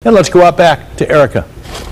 And let's go out back to Erica.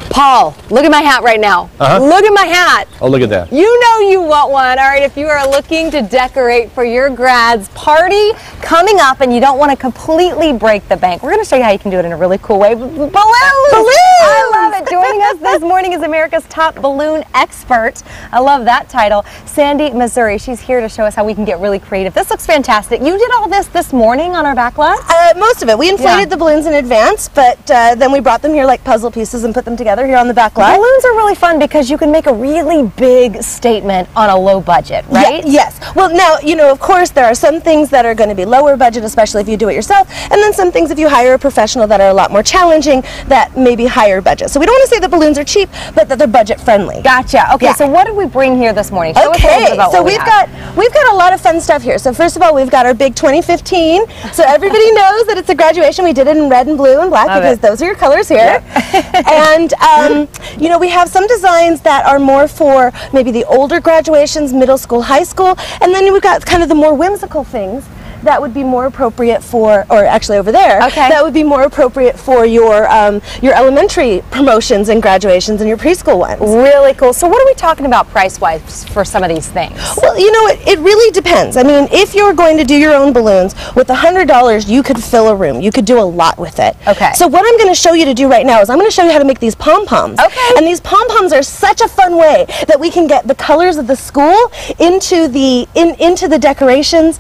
Paul, look at my hat right now. Look at my hat. Oh, look at that. You know you want one. All right, if you are looking to decorate for your grad's party coming up and you don't want to completely break the bank, we're going to show you how you can do it in a really cool way. Balloons! I love it. Joining us this morning is America's top balloon expert. I love that title. Sandi, Masori. She's here to show us how we can get really creative. This looks fantastic. You did all this morning on our back lot? Most of it. We inflated the balloons in advance, but then we brought them here like puzzle pieces and put them together here on the back lot. Balloons are really fun because you can make a really big statement on a low budget, right? Yes. Well, now, you know, of course, there are some things that are going to be lower budget, especially if you do it yourself, and then some things if you hire a professional that are a lot more challenging that may be higher budget. So we don't want to say that balloons are cheap, but that they're budget friendly. Gotcha. Okay, so what did we bring here this morning? Show us a little bit about so what we've got a lot of fun stuff here. So first of all, we've got our big 2015. So everybody knows that it's a graduation. We did it in red and blue and black because those are your colors here. And you know, we have some designs that are more for maybe the older graduations, middle school, high school, and then we've got kind of the more whimsical things that would be more appropriate for, or actually over there, that would be more appropriate for your elementary promotions and graduations and your preschool ones. Really cool. So what are we talking about price-wise for some of these things? Well, you know, it really depends. I mean, if you're going to do your own balloons, with $100 you could fill a room. You could do a lot with it. Okay. So what I'm going to show you to do right now is I'm going to show you how to make these pom-poms. Okay. And these pom-poms are such a fun way that we can get the colors of the school into the decorations,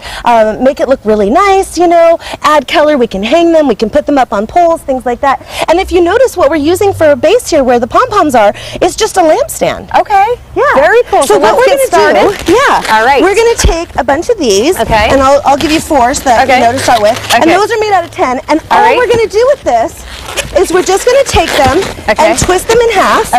make it look really nice, you know, add color, we can hang them, we can put them up on poles, things like that. And if you notice, what we're using for a base here where the pom-poms are is just a lampstand. Okay. Yeah. Very cool. So what we're going to do, all right, we're going to take a bunch of these, and I'll give you 4 so that you know to start with. And those are made out of 10. And all we're going to do with this is we're just going to take them and twist them in half.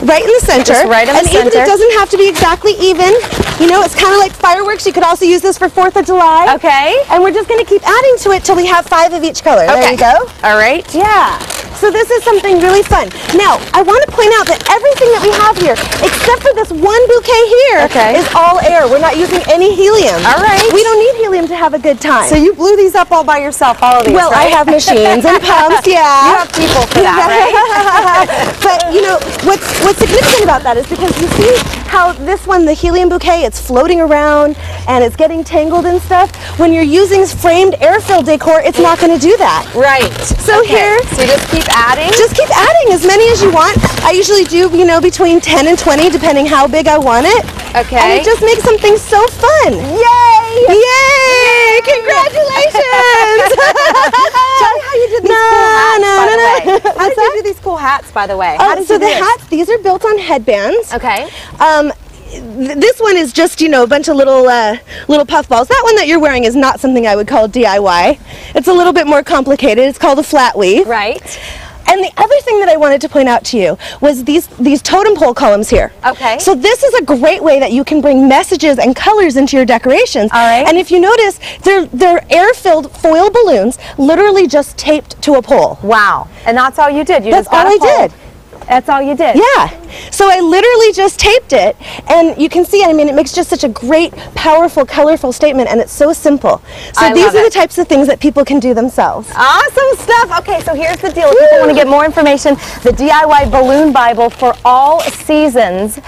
Right in the center. Just right in the center. And even it doesn't have to be exactly even. You know, it's kind of like fireworks. You could also use this for 4th of July. Okay. And we're just going to keep adding to it till we have 5 of each color. There you go. All right. Yeah. So this is something really fun. Now, I want to point out that everything that we have here, except for this one bouquet here, is all air. We're not using any helium. All right. We don't need helium to have a good time. So you blew these up all by yourself, all of these, Well, I have machines and pumps, You have people for that, right? But, you know, what's significant about that is because you see how this one, the helium bouquet, it's floating around and it's getting tangled and stuff. When you're using framed air-filled decor, it's not going to do that. Right. So here, so you just keep adding? Just keep adding as many as you want. I usually do, you know, between 10 and 20, depending how big I want it. Okay. And it just makes something so fun. Yay! Yay! Congratulations! Tell me how you did these cool hats, by the way. How did you do these cool hats, by the way? How did so you do the this? hats, these are built on headbands. Okay. This one is just, you know, a bunch of little puffballs. That one that you're wearing is not something I would call DIY. It's a little bit more complicated. It's called a flat weave. Right. And the other thing that I wanted to point out to you was these totem pole columns here. Okay. So this is a great way that you can bring messages and colors into your decorations. All right. And if you notice, they're air-filled foil balloons, literally just taped to a pole. Wow. And that's all you did? That's all I did. That's all you did? Yeah. So I literally just taped it, and you can see, I mean, it makes just such a great, powerful, colorful statement, and it's so simple. So these are the types of things that people can do themselves. Awesome stuff. Okay, so here's the deal. If people want to get more information, the DIY Balloon Bible for all seasons,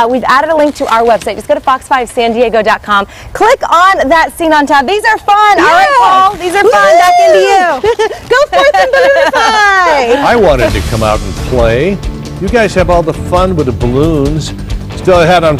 we've added a link to our website. Just go to fox5sandiego.com. Click on that Scene on tab. These are fun. All right, Paul. These are fun. Back into you. Go forth and balloonify. I wanted to come out and play. You guys have all the fun with the balloons. Still had on